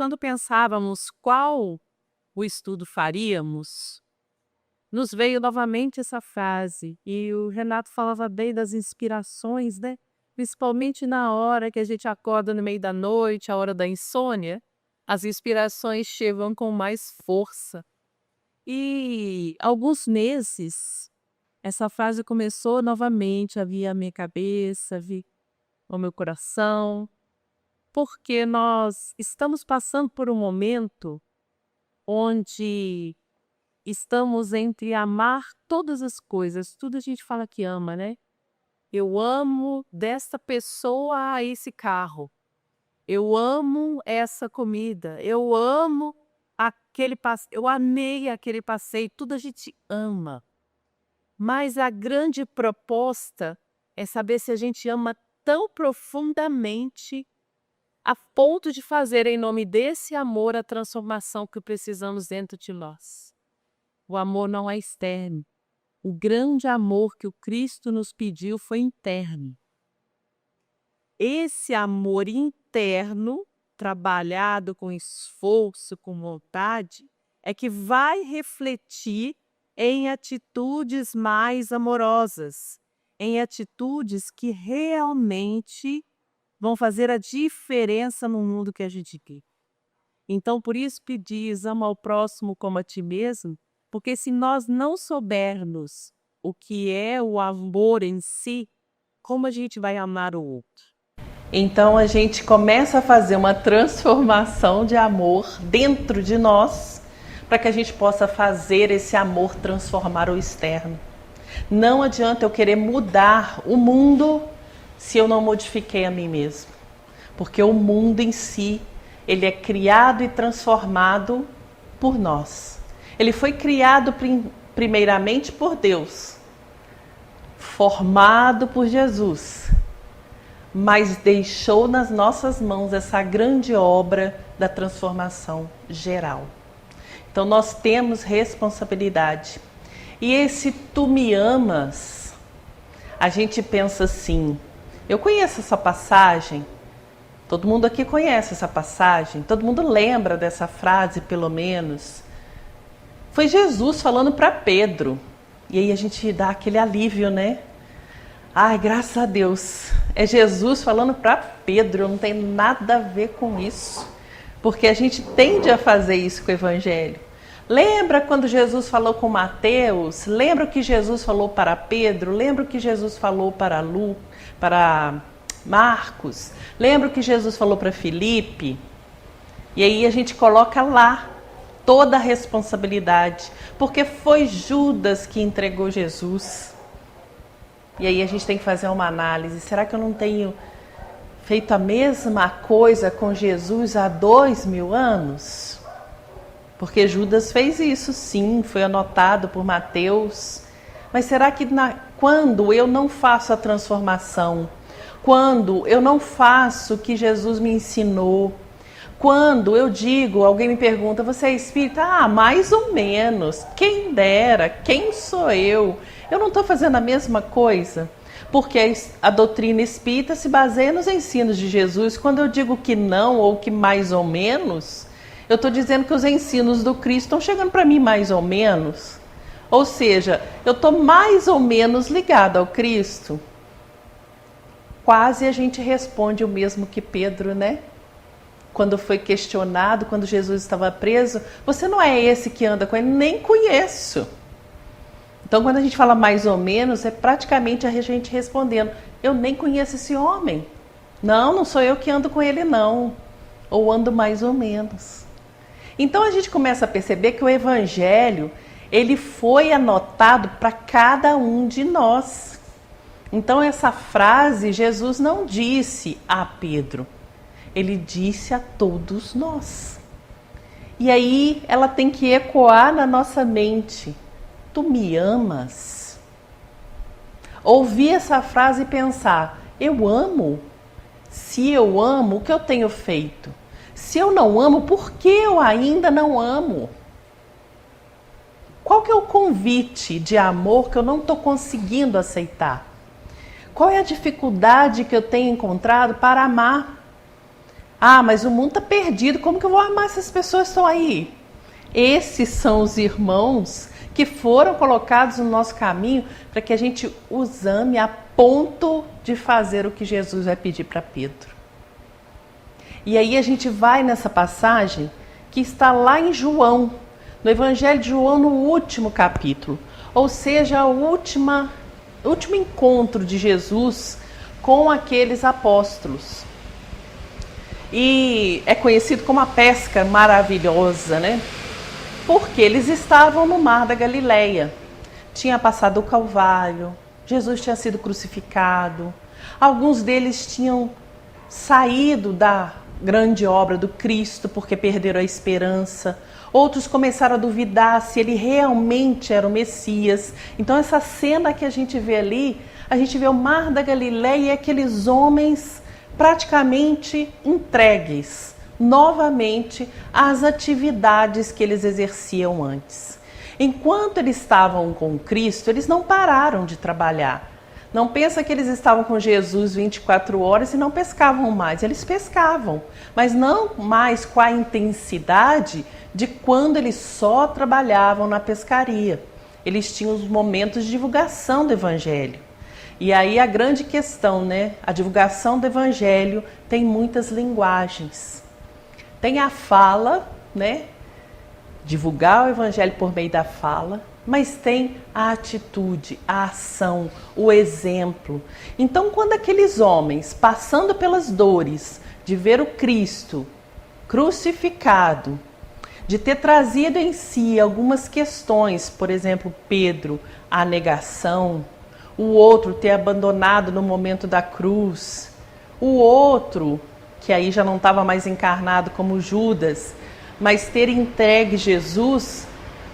quando pensávamos qual o estudo faríamos, nos veio novamente essa frase, e o Renato falava bem das inspirações, né? Principalmente na hora que a gente acorda no meio da noite, a hora da insônia, as inspirações chegam com mais força. E alguns meses, essa frase começou novamente a vir à minha cabeça, a vir ao meu coração, porque nós estamos passando por um momento onde estamos entre amar todas as coisas, tudo a gente fala que ama, né? Eu amo desta pessoa a esse carro. Eu amo essa comida. Eu amo aquele passeio. Eu amei aquele passeio. Tudo a gente ama. Mas a grande proposta é saber se a gente ama tão profundamente a ponto de fazer em nome desse amor a transformação que precisamos dentro de nós. O amor não é externo. O grande amor que o Cristo nos pediu foi interno. Esse amor interno, trabalhado com esforço, com vontade, é que vai refletir em atitudes mais amorosas, em atitudes que realmente vão fazer a diferença no mundo que a gente vive. Então, por isso que diz, ama ao próximo como a ti mesmo, porque se nós não soubermos o que é o amor em si, como a gente vai amar o outro? Então a gente começa a fazer uma transformação de amor dentro de nós, para que a gente possa fazer esse amor transformar o externo. Não adianta eu querer mudar o mundo se eu não modifiquei a mim mesmo. Porque o mundo em si, ele é criado e transformado por nós. Ele foi criado primeiramente por Deus, formado por Jesus, mas deixou nas nossas mãos essa grande obra da transformação geral. Então nós temos responsabilidade. E esse tu me amas, a gente pensa assim, eu conheço essa passagem, todo mundo aqui conhece essa passagem, todo mundo lembra dessa frase pelo menos. Foi Jesus falando para Pedro, e aí a gente dá aquele alívio, né? Ai, graças a Deus, é Jesus falando para Pedro, não tem nada a ver com isso, porque a gente tende a fazer isso com o Evangelho. Lembra quando Jesus falou com Mateus? Lembra o que Jesus falou para Pedro? Lembra o que Jesus falou para Marcos? Lembra o que Jesus falou para Filipe? E aí a gente coloca lá toda a responsabilidade, porque foi Judas que entregou Jesus. E aí a gente tem que fazer uma análise. Será que eu não tenho feito a mesma coisa com Jesus há 2000 anos? Porque Judas fez isso, sim, foi anotado por Mateus. Mas será que quando eu não faço a transformação, quando eu não faço o que Jesus me ensinou, quando eu digo, alguém me pergunta, você é espírita? Ah, mais ou menos, quem dera, quem sou eu? Eu não estou fazendo a mesma coisa? Porque a doutrina espírita se baseia nos ensinos de Jesus. Quando eu digo que não ou que mais ou menos, eu estou dizendo que os ensinos do Cristo estão chegando para mim mais ou menos. Ou seja, eu estou mais ou menos ligado ao Cristo. Quase a gente responde o mesmo que Pedro, né? Quando foi questionado, quando Jesus estava preso, você não é esse que anda com ele? Nem conheço. Então, quando a gente fala mais ou menos, é praticamente a gente respondendo, eu nem conheço esse homem. Não, não sou eu que ando com ele, não. Ou ando mais ou menos. Então, a gente começa a perceber que o Evangelho, ele foi anotado para cada um de nós. Então, essa frase, Jesus não disse a Pedro, ele disse a todos nós. E aí, ela tem que ecoar na nossa mente. Tu me amas? Ouvir essa frase e pensar, eu amo? Se eu amo, o que eu tenho feito? Se eu não amo, por que eu ainda não amo? Qual que é o convite de amor que eu não estou conseguindo aceitar? Qual é a dificuldade que eu tenho encontrado para amar? Ah, mas o mundo está perdido, como que eu vou amar essas pessoas que estão aí? Esses são os irmãos que foram colocados no nosso caminho para que a gente os ame a ponto de fazer o que Jesus vai pedir para Pedro. E aí a gente vai nessa passagem que está lá em João, no Evangelho de João, no último capítulo, ou seja, o último encontro de Jesus com aqueles apóstolos. E é conhecido como a pesca maravilhosa, né? Porque eles estavam no mar da Galileia. Tinha passado o Calvário, Jesus tinha sido crucificado. Alguns deles tinham saído da grande obra do Cristo porque perderam a esperança. Outros começaram a duvidar se ele realmente era o Messias. Então essa cena que a gente vê ali, a gente vê o mar da Galileia e aqueles homens praticamente entregues novamente às atividades que eles exerciam antes. Enquanto eles estavam com Cristo, eles não pararam de trabalhar. Não pensa que eles estavam com Jesus 24 horas e não pescavam mais. Eles pescavam, mas não mais com a intensidade de quando eles só trabalhavam na pescaria. Eles tinham os momentos de divulgação do Evangelho. E aí a grande questão, né? A divulgação do Evangelho tem muitas linguagens. Tem a fala, né? Divulgar o Evangelho por meio da fala, mas tem a atitude, a ação, o exemplo. Então, quando aqueles homens, passando pelas dores de ver o Cristo crucificado, de ter trazido em si algumas questões, por exemplo, Pedro, a negação, o outro ter abandonado no momento da cruz, o outro, que aí já não estava mais encarnado como Judas, mas ter entregue Jesus,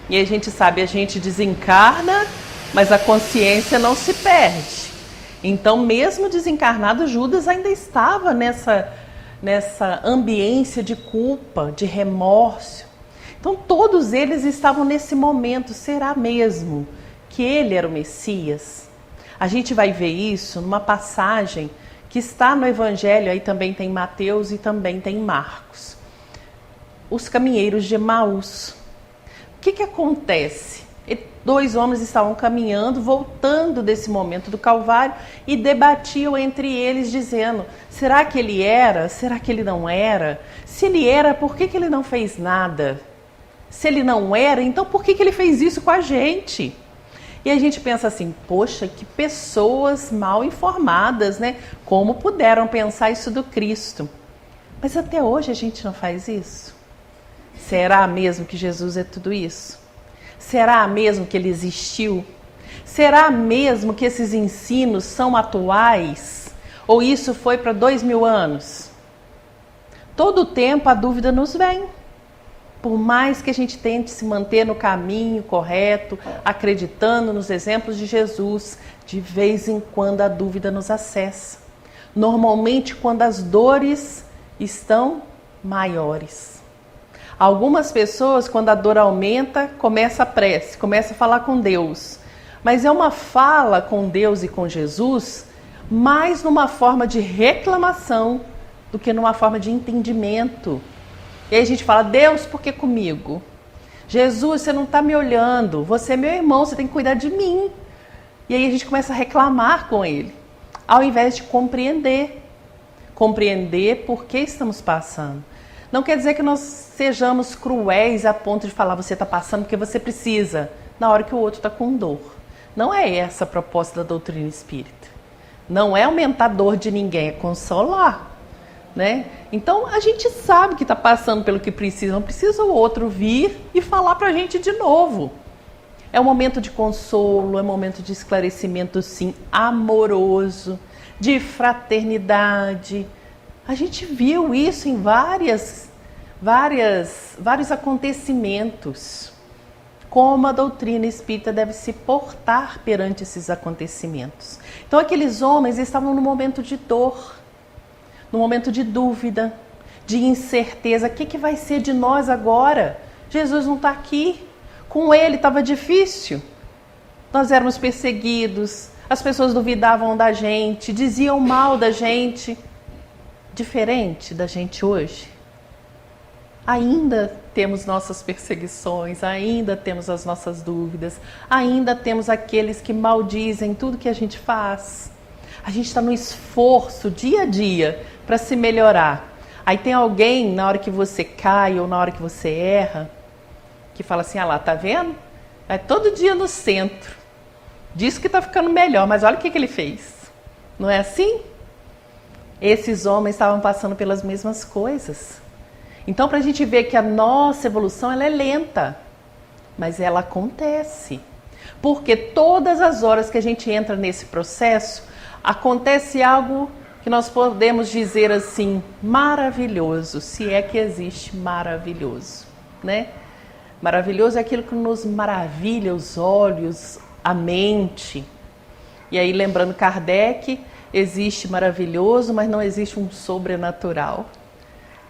e a gente sabe, a gente desencarna, mas a consciência não se perde. Então, mesmo desencarnado, Judas ainda estava nessa ambiência de culpa, de remorso. Então, todos eles estavam nesse momento, será mesmo que ele era o Messias? A gente vai ver isso numa passagem que está no Evangelho, aí também tem Mateus e também tem Marcos. Os caminheiros de Emaús. O que acontece? Dois homens estavam caminhando, voltando desse momento do Calvário e debatiam entre eles dizendo, será que ele era? Será que ele não era? Se ele era, por que ele não fez nada? Se ele não era, então por que ele fez isso com a gente? E a gente pensa assim, poxa, que pessoas mal informadas, né? Como puderam pensar isso do Cristo? Mas até hoje a gente não faz isso? Será mesmo que Jesus é tudo isso? Será mesmo que ele existiu? Será mesmo que esses ensinos são atuais? Ou isso foi para 2000 anos? Todo o tempo a dúvida nos vem. Por mais que a gente tente se manter no caminho correto, acreditando nos exemplos de Jesus, de vez em quando a dúvida nos acessa. Normalmente quando as dores estão maiores. Algumas pessoas, quando a dor aumenta, começa a prece, começa a falar com Deus. Mas é uma fala com Deus e com Jesus, mais numa forma de reclamação do que numa forma de entendimento. E aí a gente fala, Deus, por que comigo? Jesus, você não está me olhando, você é meu irmão, você tem que cuidar de mim. E aí a gente começa a reclamar com ele, ao invés de compreender por que estamos passando. Não quer dizer que nós sejamos cruéis a ponto de falar, você está passando porque você precisa, na hora que o outro está com dor. Não é essa a proposta da doutrina espírita. Não é aumentar a dor de ninguém, é consolar. Né? Então a gente sabe que está passando pelo que precisa, não precisa o outro vir e falar para a gente de novo. É um momento de consolo, é um momento de esclarecimento, sim, amoroso, de fraternidade. A gente viu isso em vários acontecimentos. Como a doutrina espírita deve se portar perante esses acontecimentos. Então aqueles homens estavam num momento de dor, no momento de dúvida, de incerteza. O que vai ser de nós agora? Jesus não está aqui. Com ele estava difícil. Nós éramos perseguidos, as pessoas duvidavam da gente, diziam mal da gente. diferente da gente hoje? Ainda temos nossas perseguições, ainda temos as nossas dúvidas, ainda temos aqueles que maldizem tudo que a gente faz. A gente está no esforço dia a dia para se melhorar. Aí tem alguém, na hora que você cai ou na hora que você erra, que fala assim, ah lá, tá vendo? É todo dia no centro. Diz que tá ficando melhor, mas olha o que ele fez. Não é assim? Esses homens estavam passando pelas mesmas coisas. Então, para a gente ver que a nossa evolução ela é lenta, mas ela acontece. Porque todas as horas que a gente entra nesse processo, acontece algo que nós podemos dizer assim, maravilhoso, se é que existe maravilhoso, né? Maravilhoso é aquilo que nos maravilha os olhos, a mente. E aí, lembrando Kardec, existe maravilhoso, mas não existe um sobrenatural.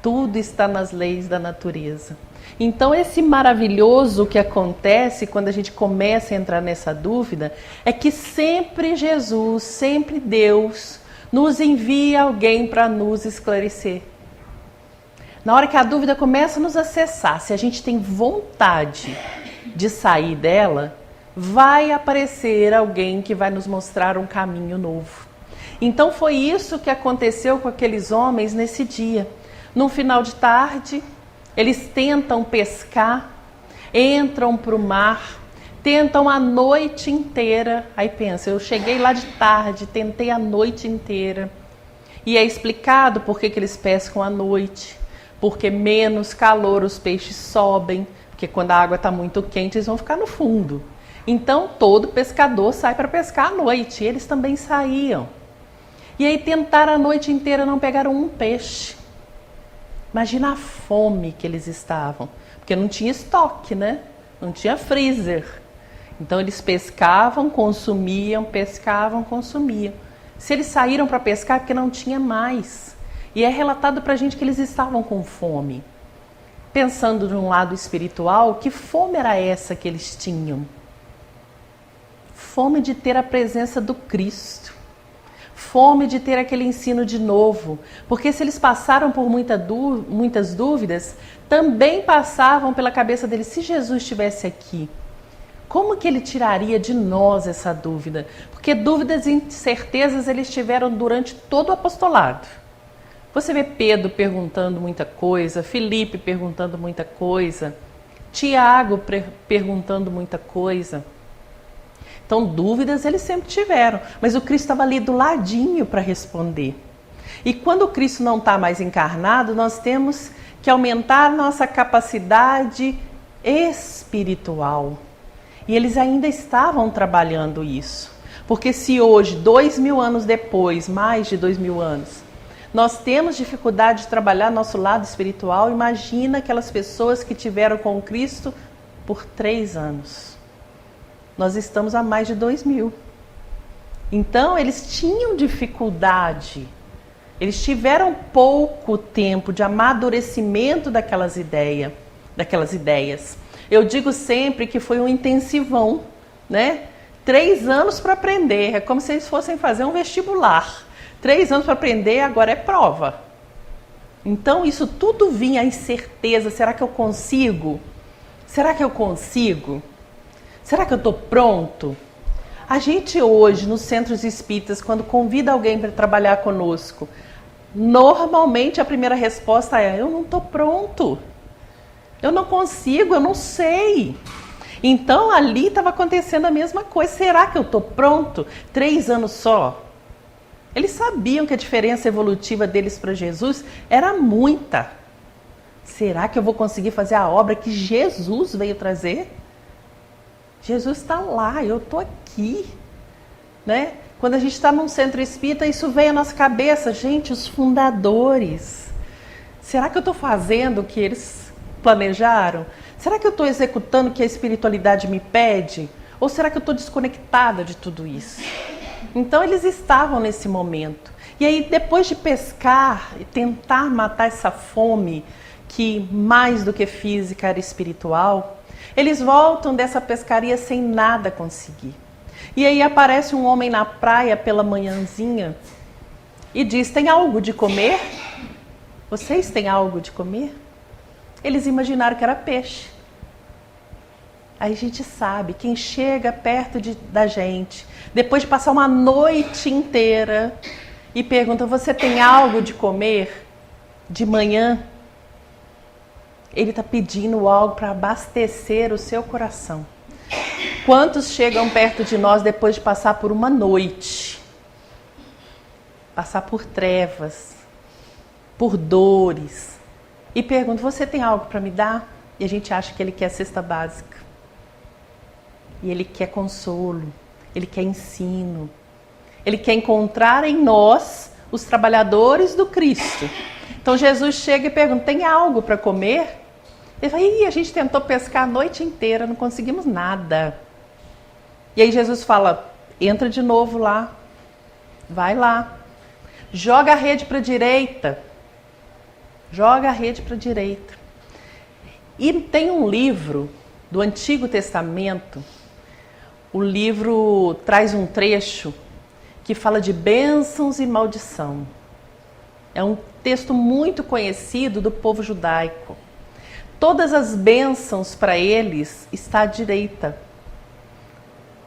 Tudo está nas leis da natureza. Então, esse maravilhoso que acontece quando a gente começa a entrar nessa dúvida é que sempre Jesus, sempre Deus, nos envia alguém para nos esclarecer. Na hora que a dúvida começa a nos acessar, se a gente tem vontade de sair dela, vai aparecer alguém que vai nos mostrar um caminho novo. Então foi isso que aconteceu com aqueles homens nesse dia. No final de tarde, eles tentam pescar, entram para o mar, tentam a noite inteira. Aí pensa, eu cheguei lá de tarde, tentei a noite inteira. E é explicado por que eles pescam à noite. Porque menos calor os peixes sobem, porque quando a água está muito quente eles vão ficar no fundo. Então todo pescador sai para pescar à noite, e eles também saíam. E aí tentaram a noite inteira, não pegaram um peixe. Imagina a fome que eles estavam, porque não tinha estoque, né? Não tinha freezer. Então eles pescavam, consumiam, pescavam, consumiam. Se eles saíram para pescar é porque não tinha mais. E é relatado para a gente que eles estavam com fome. Pensando de um lado espiritual, que fome era essa que eles tinham? Fome de ter a presença do Cristo. Fome de ter aquele ensino de novo. Porque se eles passaram por muitas dúvidas, também passavam pela cabeça deles, se Jesus estivesse aqui, como que ele tiraria de nós essa dúvida? Porque dúvidas e incertezas eles tiveram durante todo o apostolado. Você vê Pedro perguntando muita coisa, Filipe perguntando muita coisa, Tiago perguntando muita coisa. Então, dúvidas eles sempre tiveram, mas o Cristo estava ali do ladinho para responder. E quando o Cristo não está mais encarnado, nós temos que aumentar nossa capacidade espiritual. E eles ainda estavam trabalhando isso. Porque se hoje, 2000 anos depois, mais de 2000 anos, nós temos dificuldade de trabalhar nosso lado espiritual, imagina aquelas pessoas que tiveram com Cristo por 3 anos. Nós estamos há mais de 2000. Então, eles tinham dificuldade. Eles tiveram pouco tempo de amadurecimento daquelas ideias. Eu digo sempre que foi um intensivão, né? 3 anos para aprender. É como se eles fossem fazer um vestibular. 3 anos para aprender, agora é prova. Então, isso tudo vinha a incerteza. Será que eu consigo? Será que eu consigo? Será que eu estou pronto? A gente hoje, nos centros espíritas, quando convida alguém para trabalhar conosco, normalmente a primeira resposta é, eu não estou pronto. Eu não consigo, eu não sei. Então, ali estava acontecendo a mesma coisa. Será que eu estou pronto? 3 anos só? Eles sabiam que a diferença evolutiva deles para Jesus era muita. Será que eu vou conseguir fazer a obra que Jesus veio trazer? Jesus está lá, eu estou aqui, né? Quando a gente está num centro espírita, isso vem à nossa cabeça. Gente, os fundadores. Será que eu estou fazendo o que eles planejaram? Será que eu estou executando o que a espiritualidade me pede? Ou será que eu estou desconectada de tudo isso? Então, eles estavam nesse momento. E aí, depois de pescar e tentar matar essa fome, que mais do que física era espiritual, eles voltam dessa pescaria sem nada conseguir. E aí aparece um homem na praia pela manhãzinha e diz, tem algo de comer? vocês têm algo de comer? Eles imaginaram que era peixe. Aí a gente sabe, quem chega perto da gente, depois de passar uma noite inteira e pergunta, você tem algo de comer de manhã? Ele está pedindo algo para abastecer o seu coração. Quantos chegam perto de nós depois de passar por uma noite? Passar por trevas, por dores. E perguntam, você tem algo para me dar? E a gente acha que ele quer a cesta básica. E ele quer consolo, ele quer ensino. Ele quer encontrar em nós os trabalhadores do Cristo. Então Jesus chega e pergunta, tem algo para comer? Ele fala, a gente tentou pescar a noite inteira, não conseguimos nada. E aí Jesus fala, entra de novo lá, vai lá, joga a rede para a direita. Joga a rede para a direita. E tem um livro do Antigo Testamento, o livro traz um trecho que fala de bênçãos e maldição. É um texto muito conhecido do povo judaico. Todas as bênçãos para eles estão à direita.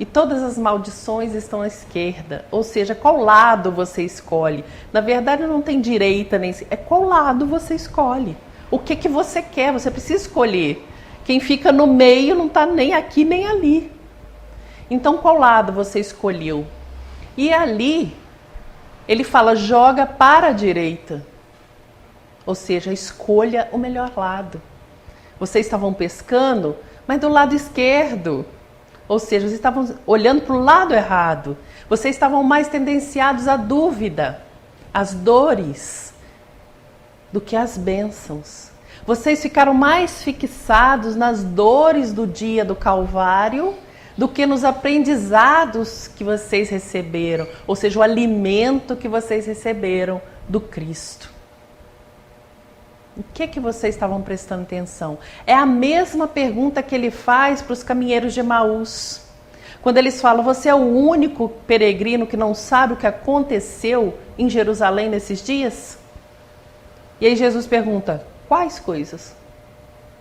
E todas as maldições estão à esquerda. Ou seja, qual lado você escolhe? Na verdade não tem direita nem esquerda. É qual lado você escolhe. O que você quer, você precisa escolher. Quem fica no meio não está nem aqui nem ali. Então qual lado você escolheu? E ali ele fala, joga para a direita. Ou seja, escolha o melhor lado. Vocês estavam pescando, mas do lado esquerdo. Ou seja, vocês estavam olhando para o lado errado. Vocês estavam mais tendenciados à dúvida, às dores, do que às bênçãos. Vocês ficaram mais fixados nas dores do dia do Calvário do que nos aprendizados que vocês receberam. Ou seja, o alimento que vocês receberam do Cristo. O que vocês estavam prestando atenção? É a mesma pergunta que ele faz para os caminheiros de Emaús. Quando eles falam, você é o único peregrino que não sabe o que aconteceu em Jerusalém nesses dias? E aí Jesus pergunta, quais coisas?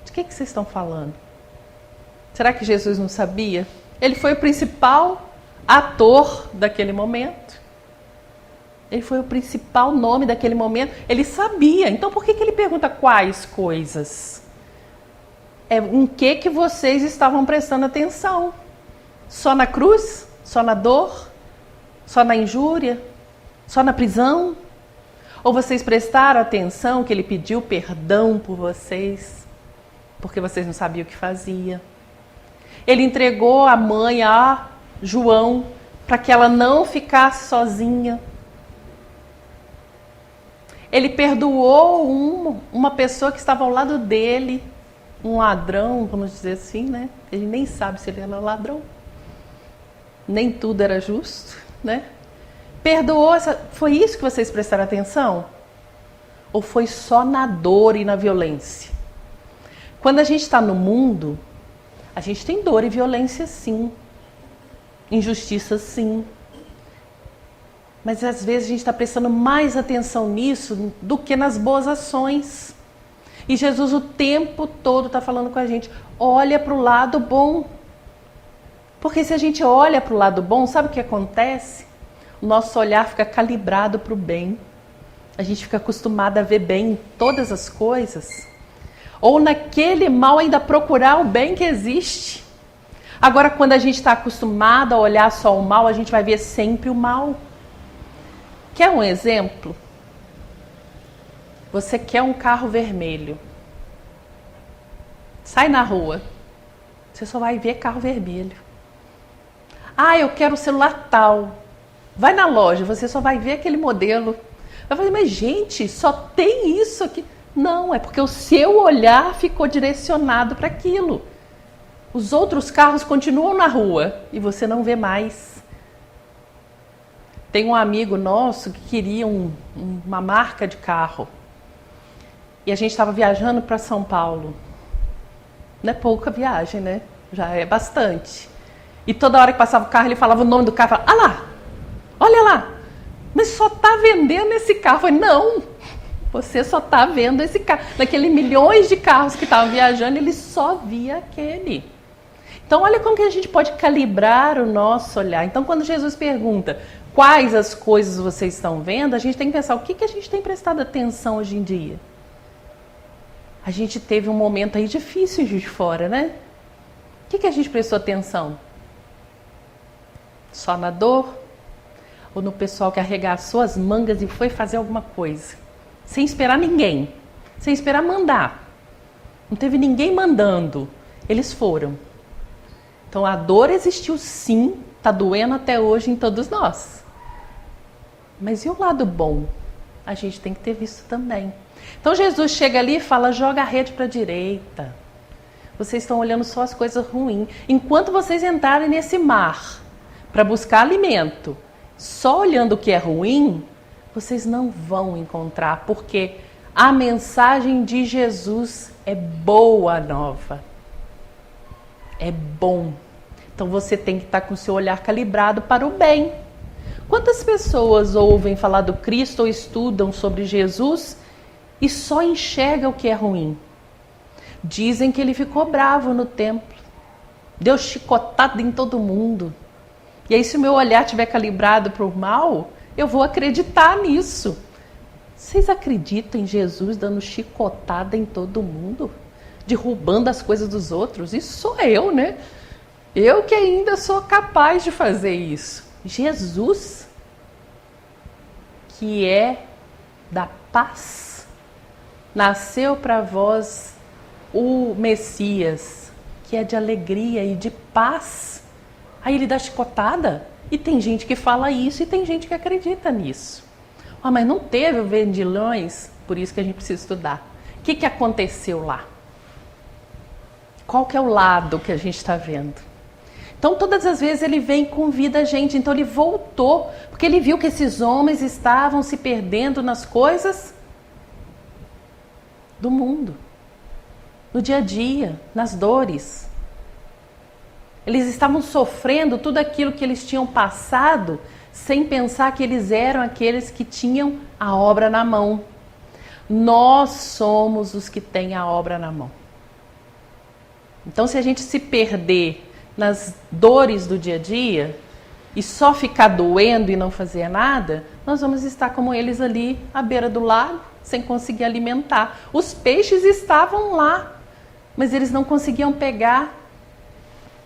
De que vocês estão falando? Será que Jesus não sabia? Ele foi o principal ator daquele momento. Ele foi o principal nome daquele momento. Ele sabia. Então, por que ele pergunta quais coisas? É em que vocês estavam prestando atenção? Só na cruz? Só na dor? Só na injúria? Só na prisão? Ou vocês prestaram atenção que ele pediu perdão por vocês? Porque vocês não sabiam o que fazia. Ele entregou a mãe a João para que ela não ficasse sozinha. Ele perdoou uma pessoa que estava ao lado dele, um ladrão, vamos dizer assim, né? Ele nem sabe se ele era ladrão. Nem tudo era justo, né? Perdoou, foi isso que vocês prestaram atenção? Ou foi só na dor e na violência? Quando a gente está no mundo, a gente tem dor e violência sim. Injustiça sim. Mas às vezes a gente está prestando mais atenção nisso do que nas boas ações. E Jesus o tempo todo está falando com a gente, olha para o lado bom. Porque se a gente olha para o lado bom, sabe o que acontece? O nosso olhar fica calibrado para o bem. A gente fica acostumado a ver bem em todas as coisas. Ou naquele mal ainda procurar o bem que existe. Agora, quando a gente está acostumado a olhar só o mal, a gente vai ver sempre o mal. Quer um exemplo? Você quer um carro vermelho. Sai na rua. Você só vai ver carro vermelho. Ah, eu quero o celular tal. Vai na loja, você só vai ver aquele modelo. Vai falar, mas gente, só tem isso aqui. Não, é porque o seu olhar ficou direcionado para aquilo. Os outros carros continuam na rua e você não vê mais. Tem um amigo nosso que queria uma marca de carro. E a gente estava viajando para São Paulo. Não é pouca viagem, né? Já é bastante. E toda hora que passava o carro, ele falava o nome do carro. Falava, ah lá, olha lá. Mas só está vendendo esse carro. Eu falei, não, Você só está vendo esse carro. Naquele milhões de carros que estavam viajando, ele só via aquele. Então, olha como que a gente pode calibrar o nosso olhar. Então, quando Jesus pergunta quais as coisas vocês estão vendo, a gente tem que pensar o que a gente tem prestado atenção hoje em dia. A gente teve um momento aí difícil de fora, né? O que a gente prestou atenção? Só na dor? Ou no pessoal que arregaçou as mangas e foi fazer alguma coisa? Sem esperar ninguém. Sem esperar mandar. Não teve ninguém mandando. Eles foram. Então a dor existiu sim, está doendo até hoje em todos nós. Mas e o lado bom? A gente tem que ter visto também. Então Jesus chega ali e fala, joga a rede para a direita. Vocês estão olhando só as coisas ruins. Enquanto vocês entrarem nesse mar para buscar alimento, só olhando o que é ruim, vocês não vão encontrar, porque a mensagem de Jesus é boa nova. É bom. Então você tem que estar com o seu olhar calibrado para o bem. Quantas pessoas ouvem falar do Cristo ou estudam sobre Jesus e só enxergam o que é ruim? Dizem que ele ficou bravo no templo, deu chicotada em todo mundo. E aí, se o meu olhar estiver calibrado para o mal, eu vou acreditar nisso. Vocês acreditam em Jesus dando chicotada em todo mundo? Derrubando as coisas dos outros? Isso sou eu, né? Eu que ainda sou capaz de fazer isso. Jesus, que é da paz, nasceu para vós o Messias, que é de alegria e de paz. Aí ele dá chicotada? E tem gente que fala isso e tem gente que acredita nisso. Ah, mas não teve o vendilhões? Por isso que a gente precisa estudar. O que aconteceu lá? Qual que é o lado que a gente está vendo? Então, todas as vezes ele vem e convida a gente. Então, ele voltou, porque ele viu que esses homens estavam se perdendo nas coisas do mundo, no dia a dia, nas dores. Eles estavam sofrendo tudo aquilo que eles tinham passado, sem pensar que eles eram aqueles que tinham a obra na mão. Nós somos os que têm a obra na mão. Então, se a gente se perder nas dores do dia a dia e só ficar doendo e não fazer nada, nós vamos estar como eles ali à beira do lago, sem conseguir alimentar. Os peixes estavam lá, mas eles não conseguiam pegar.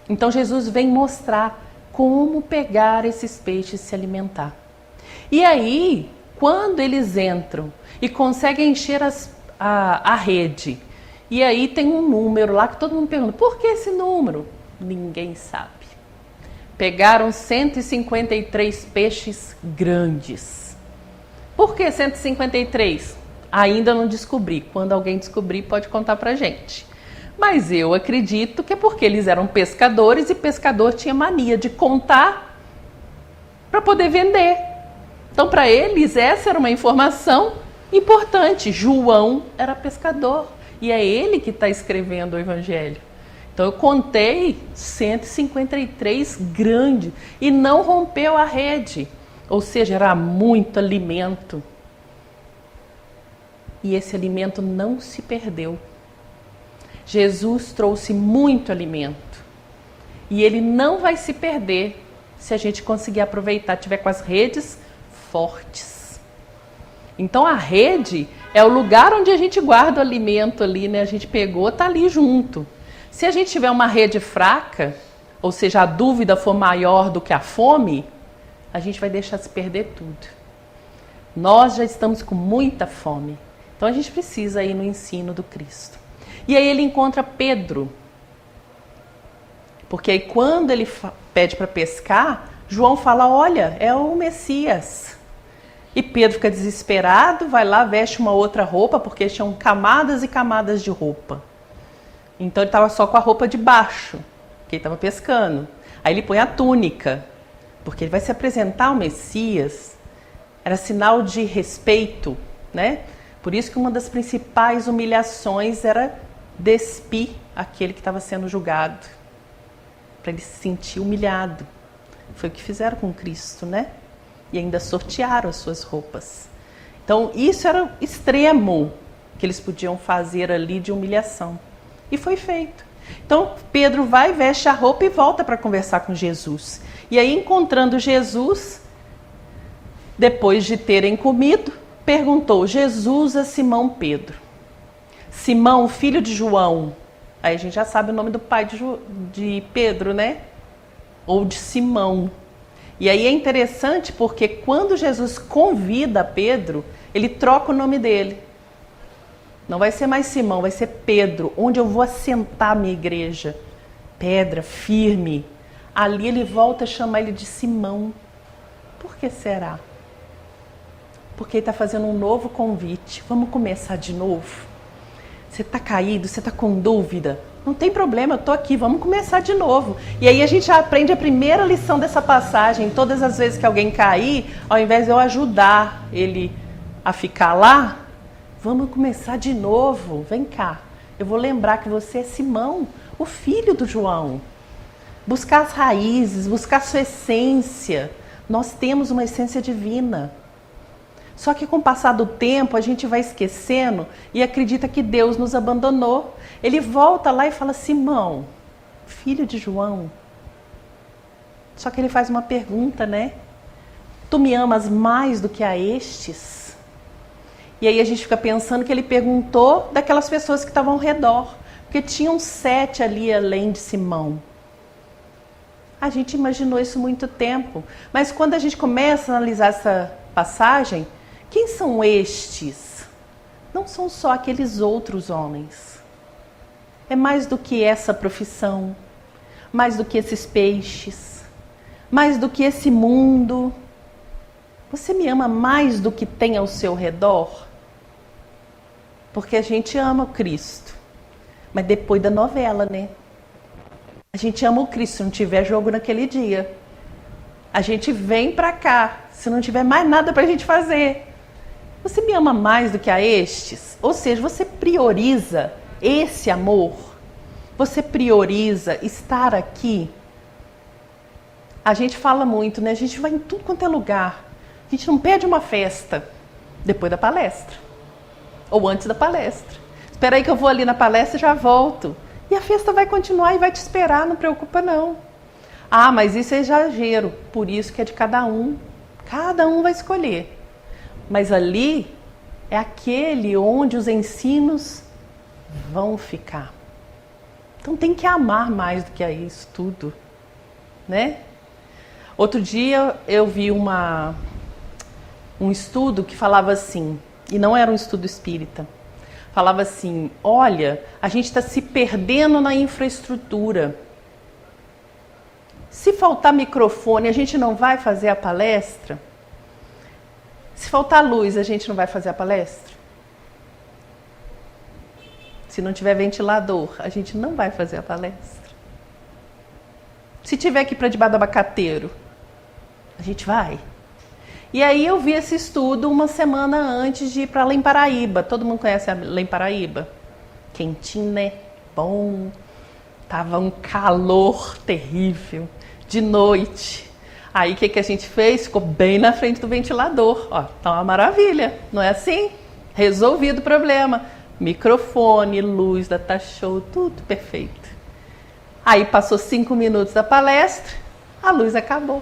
Então Jesus vem mostrar como pegar esses peixes e se alimentar. E aí, quando eles entram e conseguem encher a rede, e aí tem um número lá que todo mundo pergunta, por que esse número? Ninguém sabe. Pegaram 153 peixes grandes. Por que 153? Ainda não descobri. Quando alguém descobrir, pode contar pra gente. Mas eu acredito que é porque eles eram pescadores e pescador tinha mania de contar para poder vender. Então, para eles, essa era uma informação importante. João era pescador e é ele que está escrevendo o Evangelho. Então, eu contei 153 grandes e não rompeu a rede. Ou seja, era muito alimento. E esse alimento não se perdeu. Jesus trouxe muito alimento. E ele não vai se perder se a gente conseguir aproveitar, tiver com as redes fortes. Então a rede é o lugar onde a gente guarda o alimento ali, né? A gente pegou, tá ali junto. Se a gente tiver uma rede fraca, ou seja, a dúvida for maior do que a fome, a gente vai deixar se perder tudo. Nós já estamos com muita fome. Então a gente precisa ir no ensino do Cristo. E aí ele encontra Pedro. Porque aí quando ele pede para pescar, João fala, olha, é o Messias. E Pedro fica desesperado, vai lá, veste uma outra roupa, porque tinham camadas e camadas de roupa. Então ele estava só com a roupa de baixo, porque ele estava pescando. Aí ele põe a túnica, porque ele vai se apresentar ao Messias. Era sinal de respeito, né? Por isso que uma das principais humilhações era despir aquele que estava sendo julgado, para ele se sentir humilhado. Foi o que fizeram com Cristo, né? E ainda sortearam as suas roupas. Então, isso era o extremo que eles podiam fazer ali de humilhação. E foi feito. Então, Pedro vai, veste a roupa e volta para conversar com Jesus. E aí, encontrando Jesus, depois de terem comido, perguntou Jesus a Simão Pedro: Simão, filho de João. Aí a gente já sabe o nome do pai de Pedro, né? Ou de Simão. E aí é interessante porque quando Jesus convida Pedro, ele troca o nome dele. Não vai ser mais Simão, vai ser Pedro, onde eu vou assentar a minha igreja. Pedra, firme. Ali ele volta a chamar ele de Simão. Por que será? Porque ele está fazendo um novo convite. Vamos começar de novo? Você está caído, você está com dúvida? Não tem problema, eu estou aqui, vamos começar de novo. E aí a gente já aprende a primeira lição dessa passagem. Todas as vezes que alguém cair, ao invés de eu ajudar ele a ficar lá, vamos começar de novo. Vem cá, eu vou lembrar que você é Simão, o filho do João. Buscar as raízes, buscar a sua essência. Nós temos uma essência divina. Só que com o passar do tempo a gente vai esquecendo e acredita que Deus nos abandonou. Ele volta lá e fala: Simão, filho de João. Só que ele faz uma pergunta, né? Tu me amas mais do que a estes? E aí a gente fica pensando que ele perguntou daquelas pessoas que estavam ao redor. Porque tinham 7 ali além de Simão. A gente imaginou isso muito tempo. Mas quando a gente começa a analisar essa passagem, quem são estes? Não são só aqueles outros homens. É mais do que essa profissão, mais do que esses peixes, mais do que esse mundo. Você me ama mais do que tem ao seu redor? Porque a gente ama o Cristo, mas depois da novela, né? A gente ama o Cristo se não tiver jogo naquele dia. A gente vem pra cá se não tiver mais nada pra gente fazer. Você me ama mais do que a estes? Ou seja, você prioriza esse amor? Você prioriza estar aqui? A gente fala muito, né? A gente vai em tudo quanto é lugar. A gente não perde uma festa depois da palestra. Ou antes da palestra. Espera aí que eu vou ali na palestra e já volto. E a festa vai continuar e vai te esperar, não preocupa não. Ah, mas isso é exagero. Por isso que é de cada um. Cada um vai escolher. Mas ali é aquele onde os ensinos vão ficar. Então tem que amar mais do que a isso tudo, né? Outro dia eu vi um estudo que falava assim, e não era um estudo espírita, falava assim: olha, a gente está se perdendo na infraestrutura. Se faltar microfone, a gente não vai fazer a palestra? Se faltar luz, a gente não vai fazer a palestra? Se não tiver ventilador, a gente não vai fazer a palestra? Se tiver que ir para debaixo do abacateiro, a gente vai? E aí eu vi esse estudo uma semana antes de ir para Além Paraíba. Todo mundo conhece Além Paraíba? Quentinho, né? Bom. Tava um calor terrível. De noite. Aí o que a gente fez? Ficou bem na frente do ventilador. Ó, tá uma maravilha, não é assim? Resolvido o problema. Microfone, luz, data show, tudo perfeito. Aí passou 5 minutos da palestra, a luz acabou.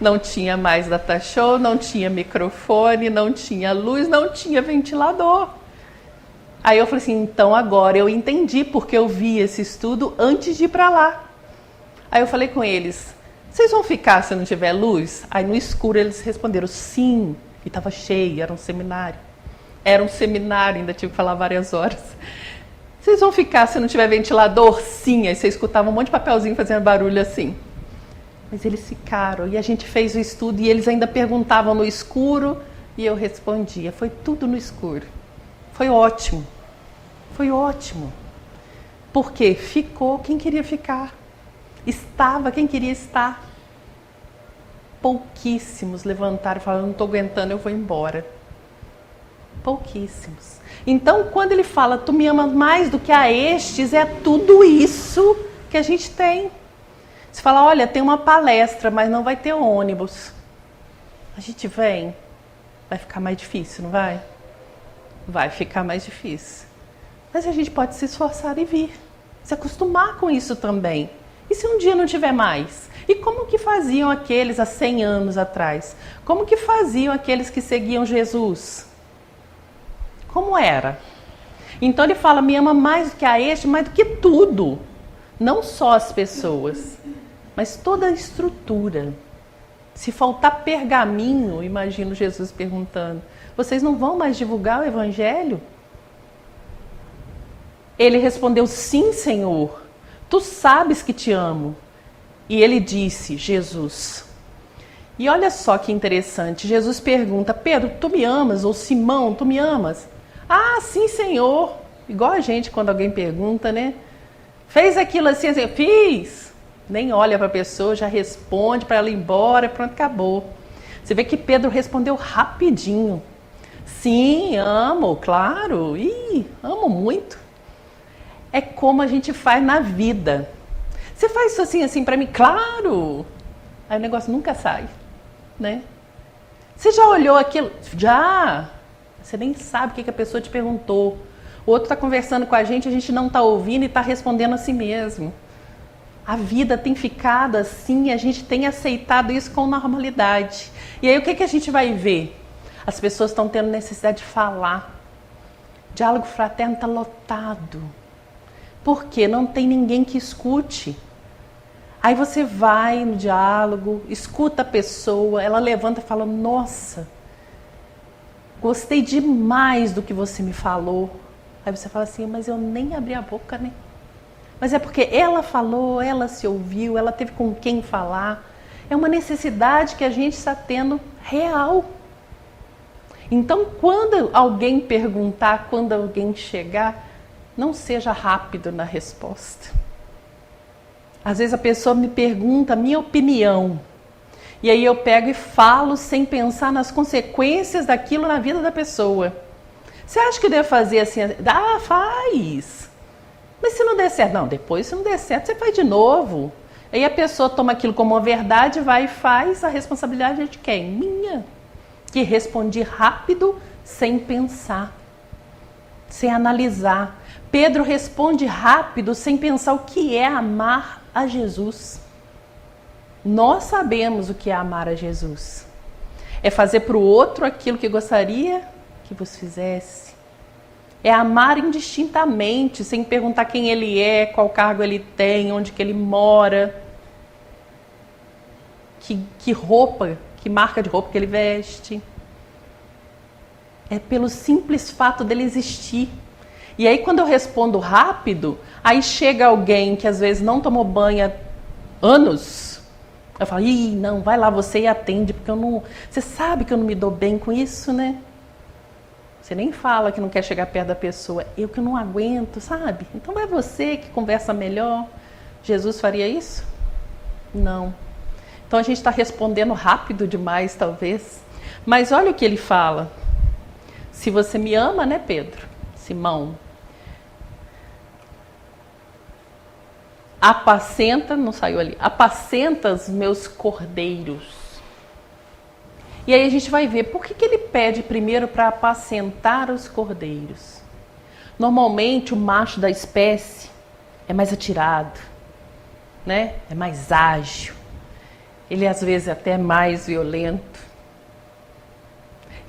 Não tinha mais data show, não tinha microfone, não tinha luz, não tinha ventilador. Aí eu falei assim: então agora eu entendi porque eu vi esse estudo antes de ir para lá. Aí eu falei com eles: vocês vão ficar se não tiver luz? Aí no escuro eles responderam sim. E estava cheio, era um seminário. Era um seminário, ainda tive que falar várias horas. Vocês vão ficar se não tiver ventilador? Sim. Aí você escutava um monte de papelzinho fazendo barulho assim. Mas eles ficaram e a gente fez o estudo e eles ainda perguntavam no escuro e eu respondia. Foi tudo no escuro. Foi ótimo. Foi ótimo. Porque ficou quem queria ficar. Estava quem queria estar. Pouquíssimos levantaram e falaram: não estou aguentando, eu vou embora. Pouquíssimos. Então, quando ele fala: tu me amas mais do que a estes, é tudo isso que a gente tem. Você fala: olha, tem uma palestra, mas não vai ter ônibus. A gente vem. vai ficar mais difícil, não vai? Vai ficar mais difícil. Mas a gente pode se esforçar e vir, se acostumar com isso também. E se um dia não tiver mais? E como que faziam aqueles há 100 anos atrás? Como que faziam aqueles que seguiam Jesus? Como era? Então ele fala, me ama mais do que a este, mais do que tudo. Não só as pessoas, mas toda a estrutura. Se faltar pergaminho, imagino Jesus perguntando, vocês não vão mais divulgar o evangelho? Ele respondeu, sim, Senhor, tu sabes que te amo. E ele disse, Jesus. E olha só que interessante, Jesus pergunta, Pedro, tu me amas? Ou Simão, tu me amas? Ah, sim, Senhor. Igual a gente quando alguém pergunta, né? Fez aquilo assim, assim, fiz. Nem olha para a pessoa, já responde para ela ir embora, pronto, acabou. Você vê que Pedro respondeu rapidinho. Sim, amo, claro. Ih, amo muito. É como a gente faz na vida. Você faz isso assim para mim? Claro. Aí o negócio nunca sai, né? Você já olhou aquilo? Já. Você nem sabe o que a pessoa te perguntou. O outro está conversando com a gente não está ouvindo e está respondendo a si mesmo. A vida tem ficado assim, a gente tem aceitado isso com normalidade. E aí o que a gente vai ver? As pessoas estão tendo necessidade de falar. O diálogo fraterno está lotado. Por quê? Não tem ninguém que escute. Aí você vai no diálogo, escuta a pessoa, ela levanta e fala, nossa, gostei demais do que você me falou. Aí você fala assim, mas eu nem abri a boca, né? Mas é porque ela falou, ela se ouviu, ela teve com quem falar. É uma necessidade que a gente está tendo real. Então, quando alguém perguntar, quando alguém chegar, não seja rápido na resposta. Às vezes a pessoa me pergunta a minha opinião. E aí eu pego e falo sem pensar nas consequências daquilo na vida da pessoa. Você acha que eu devo fazer assim? Ah, faz. Mas se não der certo? Não, depois se não der certo, você faz de novo. Aí a pessoa toma aquilo como uma verdade, vai e faz, a responsabilidade é de quem? Minha. Que respondi rápido, sem pensar, sem analisar. Pedro responde rápido, sem pensar o que é amar a Jesus. Nós sabemos o que é amar a Jesus. É fazer para o outro aquilo que gostaria que vos fizesse. É amar indistintamente, sem perguntar quem ele é, qual cargo ele tem, onde que ele mora, que roupa, que marca de roupa que ele veste. É pelo simples fato dele existir. E aí quando eu respondo rápido, aí chega alguém que às vezes não tomou banho há anos. Eu falo, ih, não, vai lá você e atende, porque eu não... Você sabe que eu não me dou bem com isso, né? Você nem fala que não quer chegar perto da pessoa. Eu que não aguento, sabe? Então é você que conversa melhor. Jesus faria isso? Não. Então a gente está respondendo rápido demais, talvez. Mas olha o que ele fala. Se você me ama, né, Pedro? Simão. Apacenta, não saiu ali. Apacenta os meus cordeiros. E aí a gente vai ver por que ele pede primeiro para apacentar os cordeiros. Normalmente o macho da espécie é mais atirado, né? É mais ágil. Ele às vezes até é mais violento.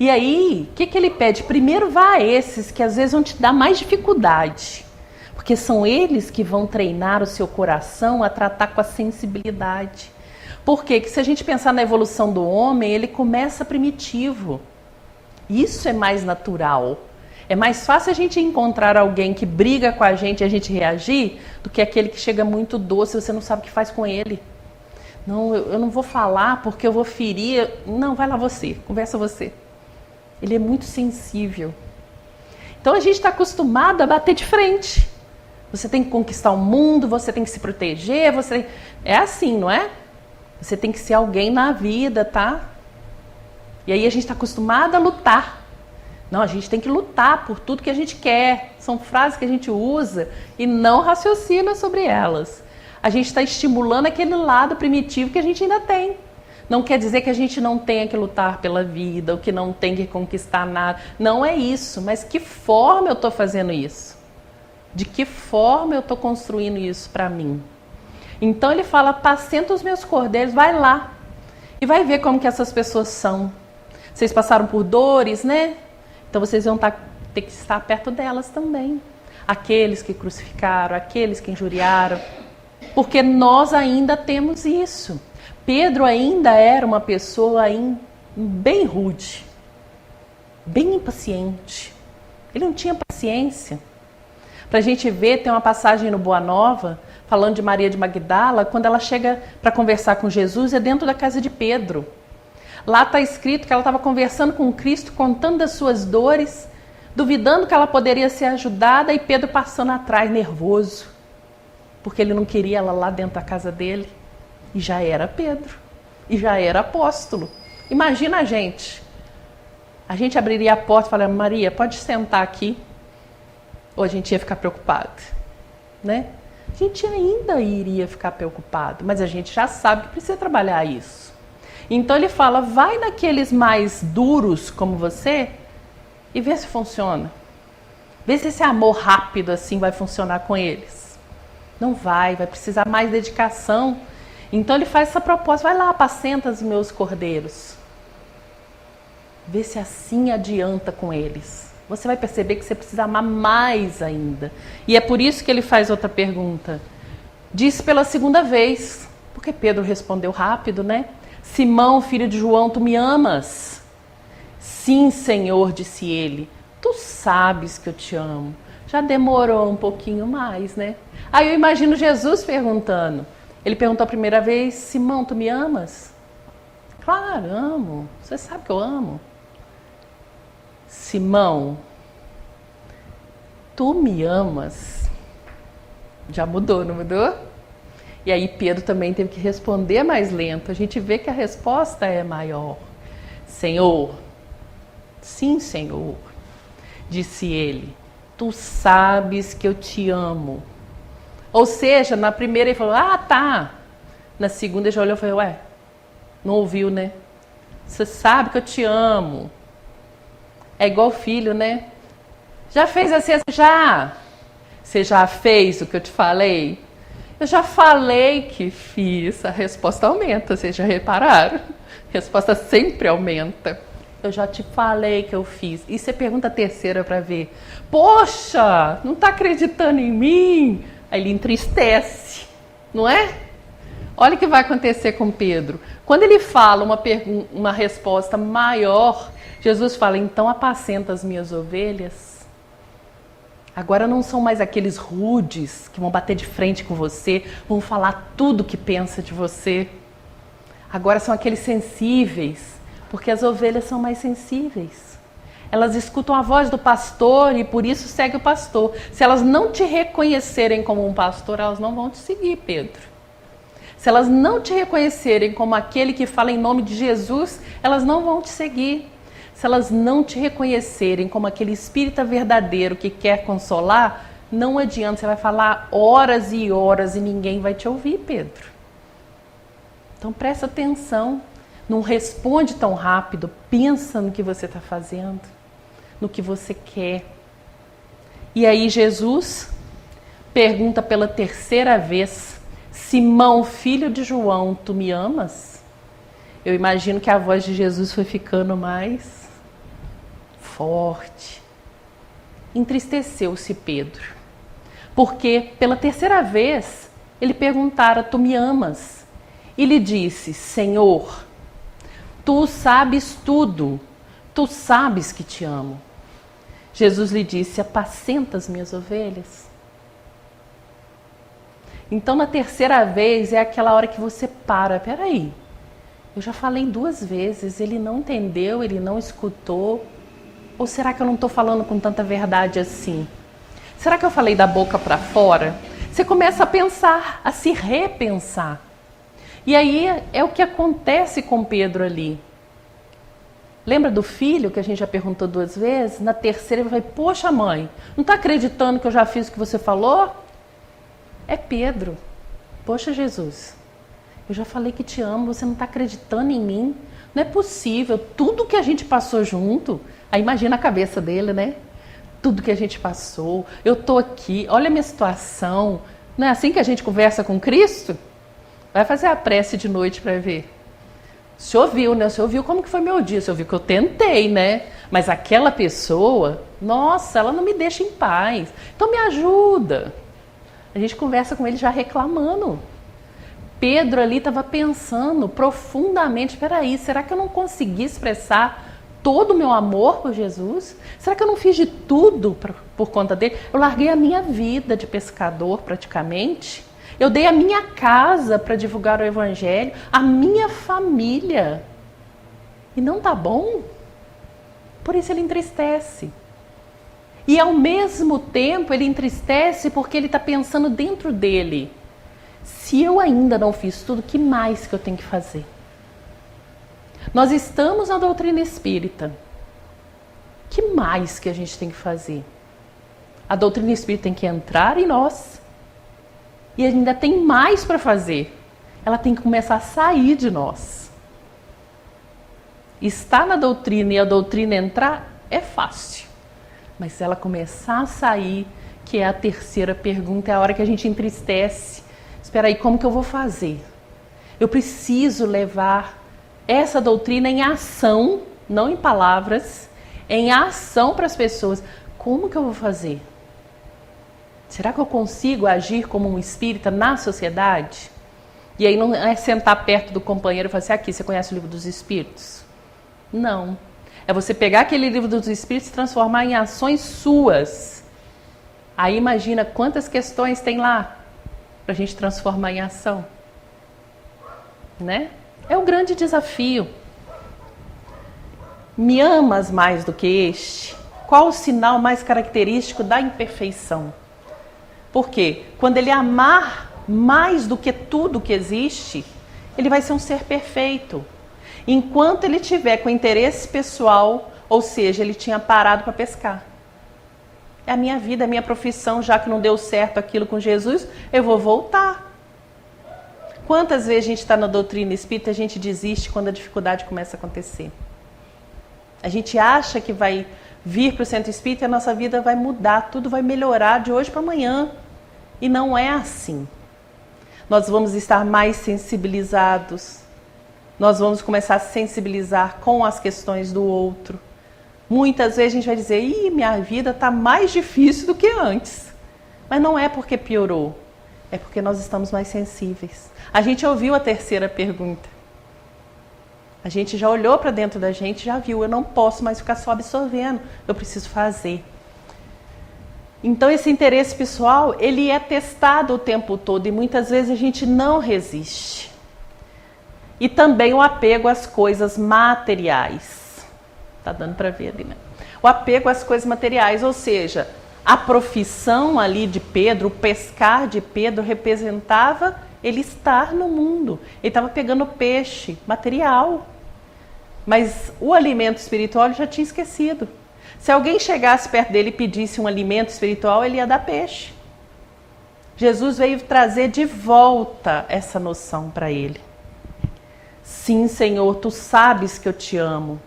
E aí, o que ele pede? Primeiro vá a esses que às vezes vão te dar mais dificuldade. Porque são eles que vão treinar o seu coração a tratar com a sensibilidade. Por quê? Porque se a gente pensar na evolução do homem, ele começa primitivo. Isso é mais natural. É mais fácil a gente encontrar alguém que briga com a gente e a gente reagir do que aquele que chega muito doce e você não sabe o que faz com ele. Não, eu não vou falar porque eu vou ferir. Não, vai lá você, conversa você. Ele é muito sensível. Então a gente está acostumado a bater de frente. Você tem que conquistar o mundo, você tem que se proteger, você... É assim, não é? Você tem que ser alguém na vida, tá? E aí a gente está acostumado a lutar. Não, a gente tem que lutar por tudo que a gente quer. São frases que a gente usa e não raciocina sobre elas. A gente está estimulando aquele lado primitivo que a gente ainda tem. Não quer dizer que a gente não tenha que lutar pela vida, ou que não tem que conquistar nada. Não é isso, mas que forma eu estou fazendo isso? De que forma eu estou construindo isso para mim? Então ele fala, apacenta os meus cordeiros, vai lá. E vai ver como que essas pessoas são. Vocês passaram por dores, né? Então vocês vão ter que estar perto delas também. Aqueles que crucificaram, aqueles que injuriaram. Porque nós ainda temos isso. Pedro ainda era uma pessoa bem rude, bem impaciente. Ele não tinha paciência. Para a gente ver, tem uma passagem no Boa Nova, falando de Maria de Magdala, quando ela chega para conversar com Jesus, é dentro da casa de Pedro. Lá está escrito que ela estava conversando com Cristo, contando das suas dores, duvidando que ela poderia ser ajudada, e Pedro passando atrás, nervoso, porque ele não queria ela lá dentro da casa dele. E já era Pedro, e já era apóstolo. Imagina a gente abriria a porta e falaria, Maria, pode sentar aqui, ou a gente ia ficar preocupado, né? A gente ainda iria ficar preocupado, mas a gente já sabe que precisa trabalhar isso. Então ele fala, vai naqueles mais duros como você e vê se funciona. Vê se esse amor rápido assim vai funcionar com eles. Não vai precisar mais dedicação. Então ele faz essa proposta, vai lá, apacenta os meus cordeiros. Vê se assim adianta com eles. Você vai perceber que você precisa amar mais ainda. E é por isso que ele faz outra pergunta. Disse pela segunda vez, porque Pedro respondeu rápido, né? Simão, filho de João, tu me amas? Sim, Senhor, disse ele. Tu sabes que eu te amo. Já demorou um pouquinho mais, né? Aí eu imagino Jesus perguntando. Ele perguntou a primeira vez, Simão, tu me amas? Claro, amo. Você sabe que eu amo. Simão, tu me amas? Já mudou, não mudou? E aí Pedro também teve que responder mais lento. A gente vê que a resposta é maior. Senhor, sim, Senhor, disse ele, tu sabes que eu te amo. Ou seja, na primeira ele falou, ah, tá. Na segunda ele já olhou e falou, ué, não ouviu, né? Você sabe que eu te amo. É igual filho, né? Já fez assim, já? Você já fez o que eu te falei? Eu já falei que fiz. A resposta aumenta, vocês já repararam? A resposta sempre aumenta. Eu já te falei que eu fiz. E você pergunta a terceira para ver. Poxa, não está acreditando em mim? Aí ele entristece, não é? Olha o que vai acontecer com Pedro. Quando ele fala uma resposta maior, Jesus fala, então apacenta as minhas ovelhas. Agora não são mais aqueles rudes que vão bater de frente com você, vão falar tudo que pensa de você. Agora são aqueles sensíveis, porque as ovelhas são mais sensíveis. Elas escutam a voz do pastor e por isso seguem o pastor. Se elas não te reconhecerem como um pastor, elas não vão te seguir, Pedro. Se elas não te reconhecerem como aquele que fala em nome de Jesus, elas não vão te seguir. Se elas não te reconhecerem como aquele espírita verdadeiro que quer consolar, não adianta, você vai falar horas e horas e ninguém vai te ouvir, Pedro. Então presta atenção, não responde tão rápido, pensa no que você está fazendo, no que você quer. E aí Jesus pergunta pela terceira vez, Simão, filho de João, tu me amas? Eu imagino que a voz de Jesus foi ficando mais forte. Entristeceu-se Pedro, porque pela terceira vez ele perguntara, tu me amas? E lhe disse, Senhor, tu sabes tudo, tu sabes que te amo. Jesus lhe disse, apacenta as minhas ovelhas. Então na terceira vez é aquela hora que você para, peraí, eu já falei 2 vezes, ele não entendeu, ele não escutou. Ou será que eu não estou falando com tanta verdade assim? Será que eu falei da boca para fora? Você começa a pensar, a se repensar. E aí é o que acontece com Pedro ali. Lembra do filho que a gente já perguntou 2 vezes? Na terceira ele vai, poxa mãe, não está acreditando que eu já fiz o que você falou? É Pedro. Poxa Jesus, Eu já falei que te amo, você não está acreditando em mim? Não é possível, tudo que a gente passou junto, aí imagina a cabeça dele, né? Tudo que a gente passou, eu tô aqui, olha a minha situação. Não é assim que a gente conversa com Cristo? Vai fazer a prece de noite para ver. O senhor viu, né? O senhor viu como que foi meu dia, o senhor viu que eu tentei, né? Mas aquela pessoa, nossa, ela não me deixa em paz. Então me ajuda. A gente conversa com ele já reclamando. Pedro ali estava pensando profundamente, peraí, será que eu não consegui expressar todo o meu amor por Jesus? Será que eu não fiz de tudo por conta dele? Eu larguei a minha vida de pescador praticamente. Eu dei a minha casa para divulgar o evangelho, a minha família. E não tá bom? Por isso ele entristece. E ao mesmo tempo ele entristece porque ele está pensando dentro dele. Se eu ainda não fiz tudo, que mais que eu tenho que fazer? Nós estamos na doutrina espírita. Que mais que a gente tem que fazer? A doutrina espírita tem que entrar em nós. E ainda tem mais para fazer. Ela tem que começar a sair de nós. Estar na doutrina e a doutrina entrar é fácil. Mas se ela começar a sair, que é a terceira pergunta, é a hora que a gente entristece. Espera aí, como que eu vou fazer? Eu preciso levar essa doutrina em ação, não em palavras, em ação para as pessoas. Como que eu vou fazer? Será que eu consigo agir como um espírita na sociedade? E aí não é sentar perto do companheiro e falar assim, aqui, você conhece o livro dos espíritos? Não. É você pegar aquele livro dos espíritos e transformar em ações suas. Aí imagina quantas questões tem lá para a gente transformar em ação. Né? É o grande desafio. Me amas mais do que este? Qual o sinal mais característico da imperfeição? Porque quando ele amar mais do que tudo que existe, ele vai ser um ser perfeito. Enquanto ele tiver com interesse pessoal, ou seja, ele tinha parado para pescar. É a minha vida, a minha profissão, já que não deu certo aquilo com Jesus, eu vou voltar. Quantas vezes a gente está na doutrina espírita e a gente desiste quando a dificuldade começa a acontecer? A gente acha que vai vir para o centro espírita e a nossa vida vai mudar, tudo vai melhorar de hoje para amanhã. E não é assim. Nós vamos estar mais sensibilizados. Nós vamos começar a sensibilizar com as questões do outro. Muitas vezes a gente vai dizer, ih, minha vida está mais difícil do que antes. Mas não é porque piorou, é porque nós estamos mais sensíveis. A gente ouviu a terceira pergunta. A gente já olhou para dentro da gente, já viu, eu não posso mais ficar só absorvendo, eu preciso fazer. Então esse interesse pessoal, ele é testado o tempo todo e muitas vezes a gente não resiste. E também o apego às coisas materiais. Tá dando para ver ali, né? O apego às coisas materiais, ou seja, a profissão ali de Pedro, o pescar de Pedro representava ele estar no mundo. Ele estava pegando peixe material. Mas o alimento espiritual ele já tinha esquecido. Se alguém chegasse perto dele e pedisse um alimento espiritual, ele ia dar peixe. Jesus veio trazer de volta essa noção para ele. Sim, Senhor, tu sabes que eu te amo.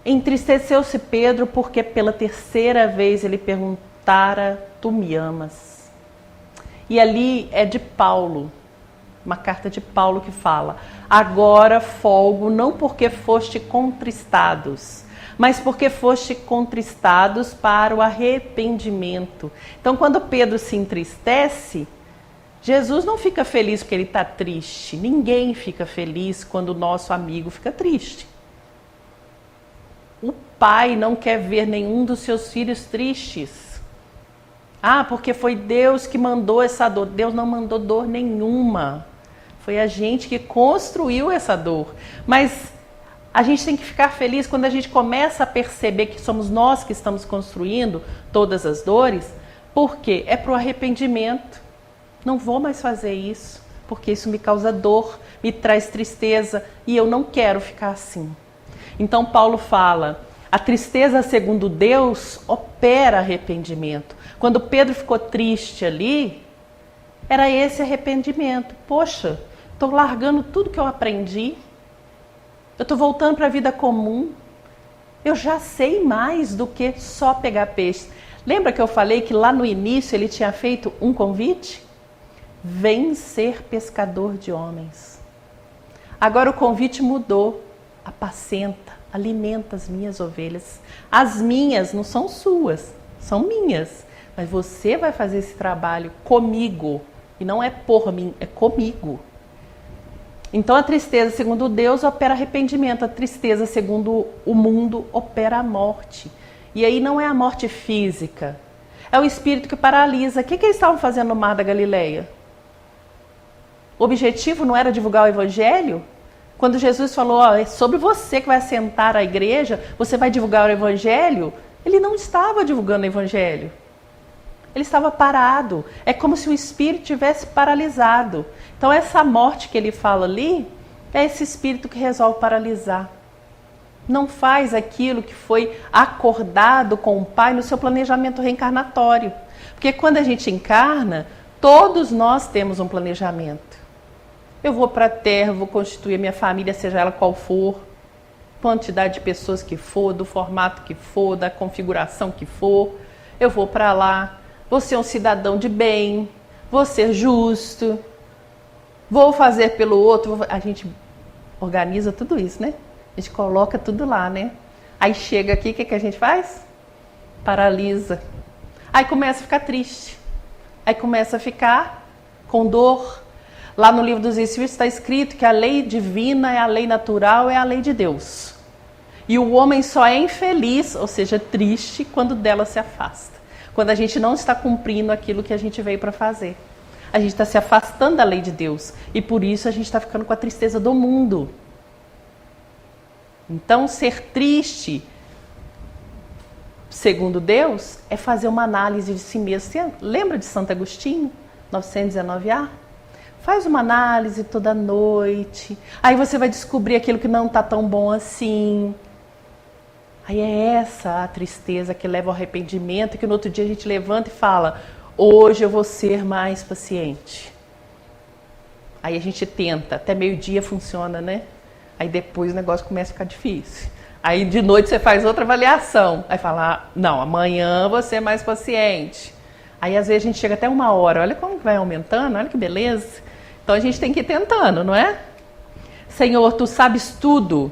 Entristeceu-se Pedro porque pela terceira vez ele perguntara, tu me amas? E ali é de Paulo, uma carta de Paulo que fala, agora folgo não porque foste contristados, mas porque foste contristados para o arrependimento. Então quando Pedro se entristece, Jesus não fica feliz porque ele está triste. Ninguém fica feliz quando o nosso amigo fica triste. O pai não quer ver nenhum dos seus filhos tristes. Ah, porque foi Deus que mandou essa dor. Deus não mandou dor nenhuma. Foi a gente que construiu essa dor. Mas a gente tem que ficar feliz quando a gente começa a perceber que somos nós que estamos construindo todas as dores. Por quê? É para o arrependimento. Não vou mais fazer isso, porque isso me causa dor, me traz tristeza e eu não quero ficar assim. Então Paulo fala, a tristeza segundo Deus opera arrependimento. Quando Pedro ficou triste ali, era esse arrependimento. Poxa, estou largando tudo que eu aprendi, eu estou voltando para a vida comum, eu já sei mais do que só pegar peixe. Lembra que eu falei que lá no início ele tinha feito um convite? Vem ser pescador de homens. Agora o convite mudou. Apacenta, alimenta as minhas ovelhas. As minhas não são suas, são minhas. Mas você vai fazer esse trabalho comigo. E não é por mim, é comigo. Então a tristeza segundo Deus opera arrependimento. A tristeza segundo o mundo opera a morte. E aí não é a morte física. É o espírito que paralisa. O que eles estavam fazendo no Mar da Galileia? O objetivo não era divulgar o evangelho? Quando Jesus falou, é sobre você que vai assentar a igreja, você vai divulgar o evangelho, ele não estava divulgando o evangelho. Ele estava parado. É como se o espírito tivesse paralisado. Então essa morte que ele fala ali, é esse espírito que resolve paralisar. Não faz aquilo que foi acordado com o Pai no seu planejamento reencarnatório. Porque quando a gente encarna, todos nós temos um planejamento. Eu vou para a Terra, vou constituir a minha família, seja ela qual for, quantidade de pessoas que for, do formato que for, da configuração que for. Eu vou para lá, vou ser um cidadão de bem, vou ser justo, vou fazer pelo outro. A gente organiza tudo isso, né? A gente coloca tudo lá, né? Aí chega aqui, o que a gente faz? Paralisa. Aí começa a ficar triste. Aí começa a ficar com dor. Lá no livro dos Espíritos está escrito que a lei divina é a lei natural, é a lei de Deus. E o homem só é infeliz, ou seja, triste, quando dela se afasta. Quando a gente não está cumprindo aquilo que a gente veio para fazer. A gente está se afastando da lei de Deus. E por isso a gente está ficando com a tristeza do mundo. Então, ser triste, segundo Deus, é fazer uma análise de si mesmo. Você lembra de Santo Agostinho, 919A? Faz uma análise toda noite. Aí você vai descobrir aquilo que não está tão bom assim. Aí é essa a tristeza que leva ao arrependimento, que no outro dia a gente levanta e fala, hoje eu vou ser mais paciente. Aí a gente tenta, até meio-dia funciona, né? Aí depois o negócio começa a ficar difícil. Aí de noite você faz outra avaliação. Aí fala, não, amanhã você é mais paciente. Aí às vezes a gente chega até 1 hora. Olha como vai aumentando, olha que beleza. Então a gente tem que ir tentando, não é? Senhor, tu sabes tudo.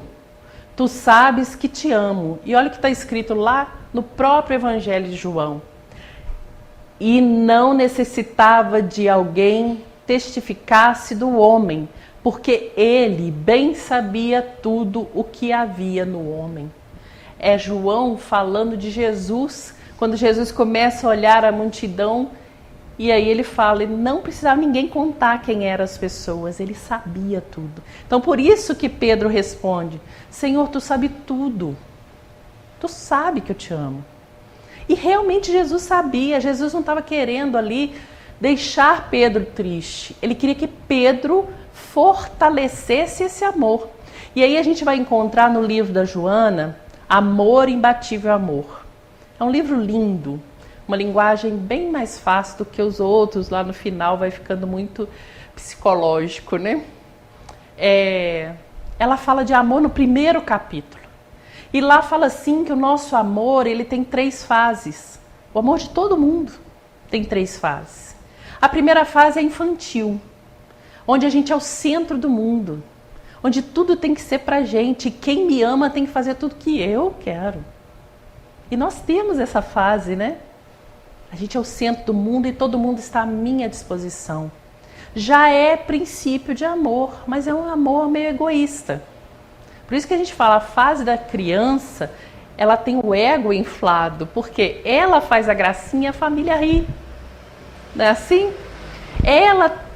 Tu sabes que te amo. E olha o que está escrito lá no próprio Evangelho de João. E não necessitava de alguém testificasse do homem, porque ele bem sabia tudo o que havia no homem. É João falando de Jesus, quando Jesus começa a olhar a multidão, e aí ele fala, ele não precisava ninguém contar quem eram as pessoas, ele sabia tudo. Então por isso que Pedro responde, Senhor, tu sabe tudo, tu sabe que eu te amo. E realmente Jesus sabia, Jesus não estava querendo ali deixar Pedro triste, ele queria que Pedro fortalecesse esse amor. E aí a gente vai encontrar no livro da Joana, Amor, Imbatível Amor. É um livro lindo, uma linguagem bem mais fácil do que os outros, lá no final vai ficando muito psicológico, né? Ela fala de amor no primeiro capítulo. E lá fala assim que o nosso amor, ele tem 3 fases. O amor de todo mundo tem 3 fases. A primeira fase é infantil, onde a gente é o centro do mundo, onde tudo tem que ser pra gente, quem me ama tem que fazer tudo que eu quero. E nós temos essa fase, né? A gente é o centro do mundo e todo mundo está à minha disposição. Já é princípio de amor, mas é um amor meio egoísta. Por isso que a gente fala, a fase da criança, ela tem o ego inflado, porque ela faz a gracinha, a família ri. Não é assim?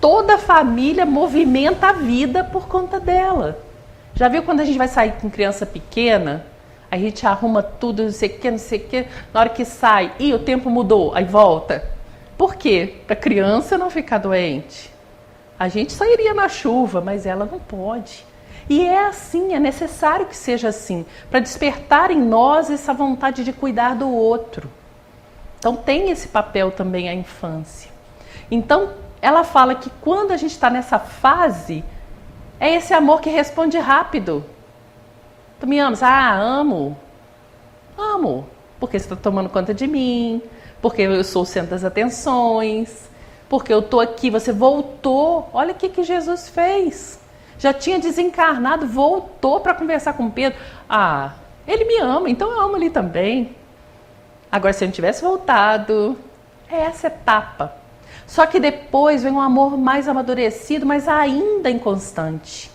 Toda a família movimenta a vida por conta dela. Já viu quando a gente vai sair com criança pequena? A gente arruma tudo, não sei o que. Na hora que sai, o tempo mudou, aí volta. Por quê? Para a criança não ficar doente. A gente sairia na chuva, mas ela não pode. E é assim, é necessário que seja assim, para despertar em nós essa vontade de cuidar do outro. Então tem esse papel também a infância. Então ela fala que quando a gente está nessa fase É esse amor que responde rápido. Tu me amas? Ah, amo. Amo. Porque você está tomando conta de mim, porque eu sou o centro das atenções, porque eu estou aqui, você voltou. Olha o que Jesus fez. Já tinha desencarnado, voltou para conversar com Pedro. Ah, ele me ama, então eu amo ele também. Agora, se ele não tivesse voltado, é essa etapa. Só que depois vem um amor mais amadurecido, mas ainda inconstante.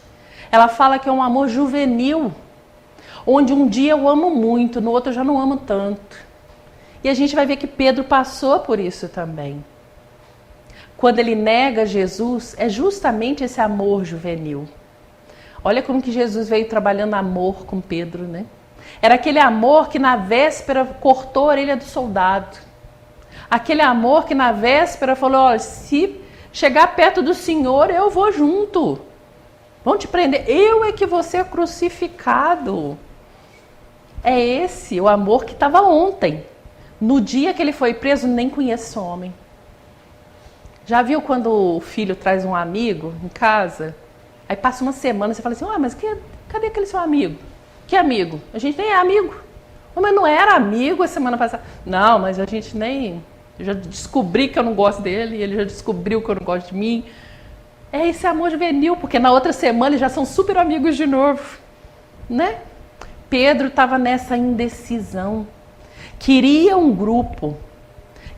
Ela fala que é um amor juvenil, onde um dia eu amo muito, no outro eu já não amo tanto. E a gente vai ver que Pedro passou por isso também. Quando ele nega Jesus, é justamente esse amor juvenil. Olha como que Jesus veio trabalhando amor com Pedro, né? Era aquele amor que na véspera cortou a orelha do soldado. Aquele amor que na véspera falou, olha, se chegar perto do Senhor, eu vou junto. Vão te prender. Eu é que vou ser crucificado. É esse o amor que estava ontem. No dia que ele foi preso, nem conheço esse homem. Já viu quando o filho traz um amigo em casa? Aí passa uma semana e você fala assim, mas cadê aquele seu amigo? Que amigo? A gente nem é amigo. Mas não era amigo a semana passada. Não, mas a gente nem... Eu já descobri que eu não gosto dele, ele já descobriu que eu não gosto de mim. É esse amor juvenil, porque na outra semana eles já são super amigos de novo. Né? Pedro estava nessa indecisão. Queria um grupo.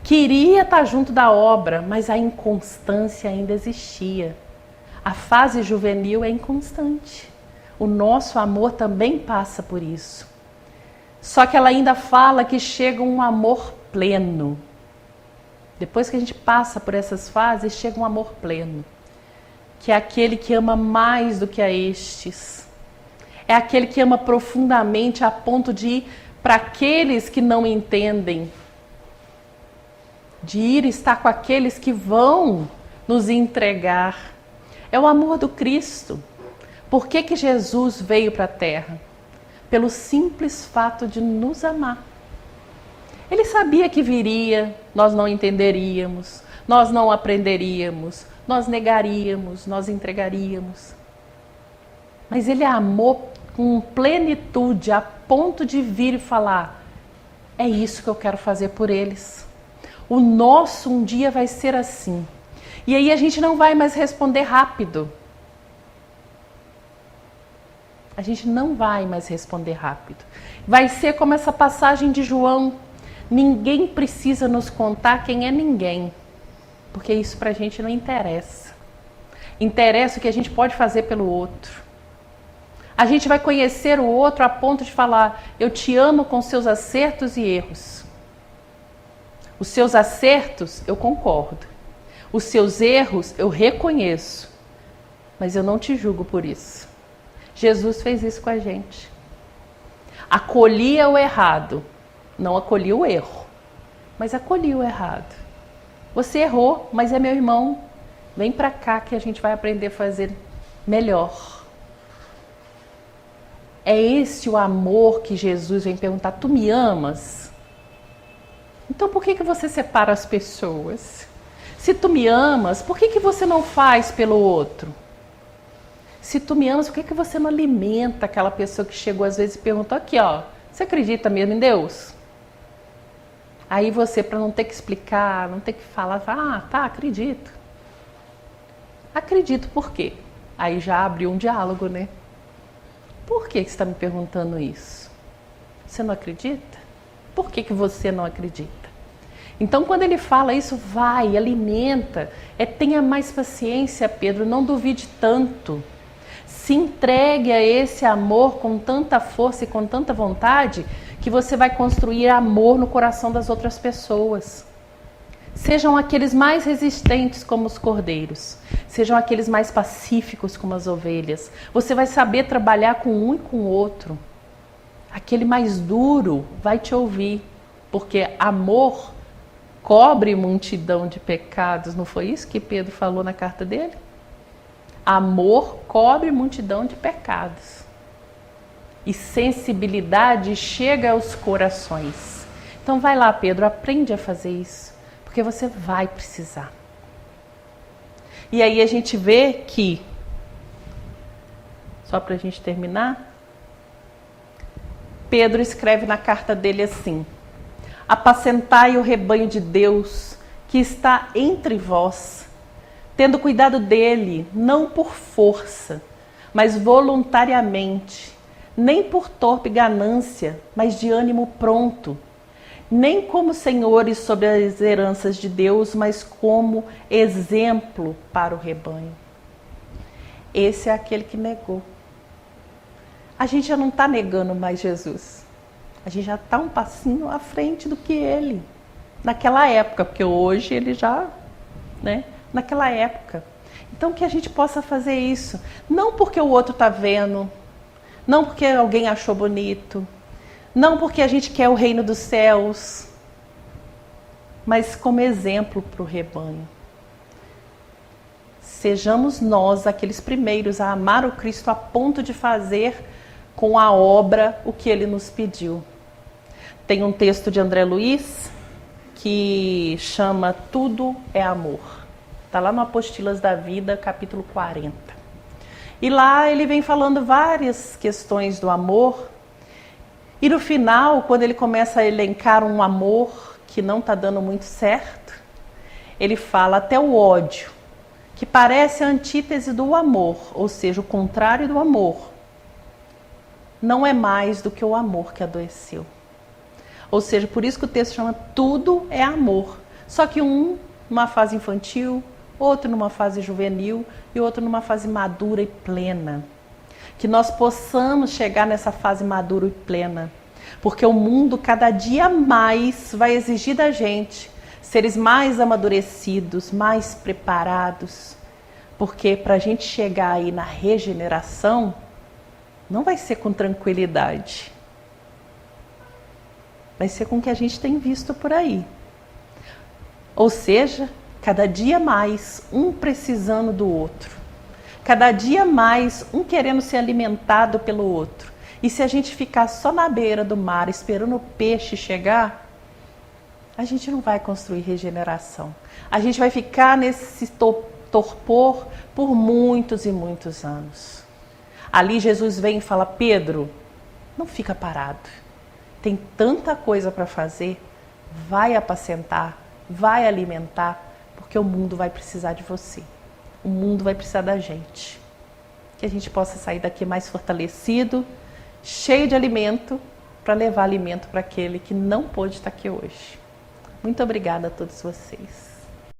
Queria estar junto da obra, mas a inconstância ainda existia. A fase juvenil é inconstante. O nosso amor também passa por isso. Só que ela ainda fala que chega um amor pleno. Depois que a gente passa por essas fases, chega um amor pleno. Que é aquele que ama mais do que a estes. É aquele que ama profundamente a ponto de ir para aqueles que não entendem. De ir estar com aqueles que vão nos entregar. É o amor do Cristo. Por que Jesus veio para a Terra? Pelo simples fato de nos amar. Ele sabia que viria, nós não entenderíamos, nós não aprenderíamos, nós negaríamos, nós entregaríamos. Mas ele amou com plenitude, a ponto de vir e falar, é isso que eu quero fazer por eles. O nosso um dia vai ser assim. E aí a gente não vai mais responder rápido. A gente não vai mais responder rápido. Vai ser como essa passagem de João. Ninguém precisa nos contar quem é ninguém. Porque isso pra gente não interessa. Interessa o que a gente pode fazer pelo outro. A gente vai conhecer o outro a ponto de falar, eu te amo com seus acertos e erros. Os seus acertos, eu concordo. Os seus erros, eu reconheço. Mas eu não te julgo por isso. Jesus fez isso com a gente. Acolhia o errado. Não acolhia o erro. Mas acolhia o errado. Você errou, mas é meu irmão. Vem pra cá que a gente vai aprender a fazer melhor. É esse o amor que Jesus vem perguntar. Tu me amas? Então por que você separa as pessoas? Se tu me amas, por que você não faz pelo outro? Se tu me amas, por que você não alimenta aquela pessoa que chegou às vezes e perguntou aqui, ó, você acredita mesmo em Deus? Aí você, para não ter que explicar, não ter que falar, fala, tá, acredito. Acredito por quê? Aí já abriu um diálogo, né? Por que você está me perguntando isso? Você não acredita? Por que você não acredita? Então, quando ele fala isso, vai, alimenta. Tenha mais paciência, Pedro, não duvide tanto. Se entregue a esse amor com tanta força e com tanta vontade que você vai construir amor no coração das outras pessoas. Sejam aqueles mais resistentes como os cordeiros. Sejam aqueles mais pacíficos como as ovelhas. Você vai saber trabalhar com um e com o outro. Aquele mais duro vai te ouvir, porque amor cobre multidão de pecados. Não foi isso que Pedro falou na carta dele? Amor cobre multidão de pecados. E sensibilidade chega aos corações. Então vai lá, Pedro, aprende a fazer isso, porque você vai precisar. E aí a gente vê que só para a gente terminar. Pedro escreve na carta dele assim: apacentai o rebanho de Deus que está entre vós, tendo cuidado dele, não por força, mas voluntariamente, nem por torpe ganância, mas de ânimo pronto, nem como senhores sobre as heranças de Deus, mas como exemplo para o rebanho. Esse é aquele que negou. A gente já não está negando mais Jesus. A gente já está um passinho à frente do que ele. Naquela época, porque hoje ele já, né? Naquela época. Então que a gente possa fazer isso. Não porque o outro está vendo. Não porque alguém achou bonito. Não porque a gente quer o reino dos céus. Mas como exemplo para o rebanho. Sejamos nós aqueles primeiros a amar o Cristo a ponto de fazer com a obra o que ele nos pediu. Tem um texto de André Luiz que chama Tudo é Amor. Está lá no Apostilas da Vida, capítulo 40. E lá ele vem falando várias questões do amor. E no final, quando ele começa a elencar um amor que não está dando muito certo, ele fala até o ódio, que parece a antítese do amor, ou seja, o contrário do amor. Não é mais do que o amor que adoeceu. Ou seja, por isso que o texto chama Tudo é Amor. Só que um numa fase infantil, outro numa fase juvenil e outro numa fase madura e plena. Que nós possamos chegar nessa fase madura e plena. Porque o mundo cada dia mais vai exigir da gente seres mais amadurecidos, mais preparados. Porque para a gente chegar aí na regeneração, não vai ser com tranquilidade. Vai ser com o que a gente tem visto por aí. Ou seja, cada dia mais um precisando do outro. Cada dia mais um querendo ser alimentado pelo outro. E se a gente ficar só na beira do mar esperando o peixe chegar, a gente não vai construir regeneração. A gente vai ficar nesse torpor por muitos e muitos anos. Ali Jesus vem e fala: Pedro, não fica parado. Tem tanta coisa para fazer. Vai apacentar, vai alimentar, porque o mundo vai precisar de você. O mundo vai precisar da gente. Que a gente possa sair daqui mais fortalecido, cheio de alimento, para levar alimento para aquele que não pôde estar aqui hoje. Muito obrigada a todos vocês.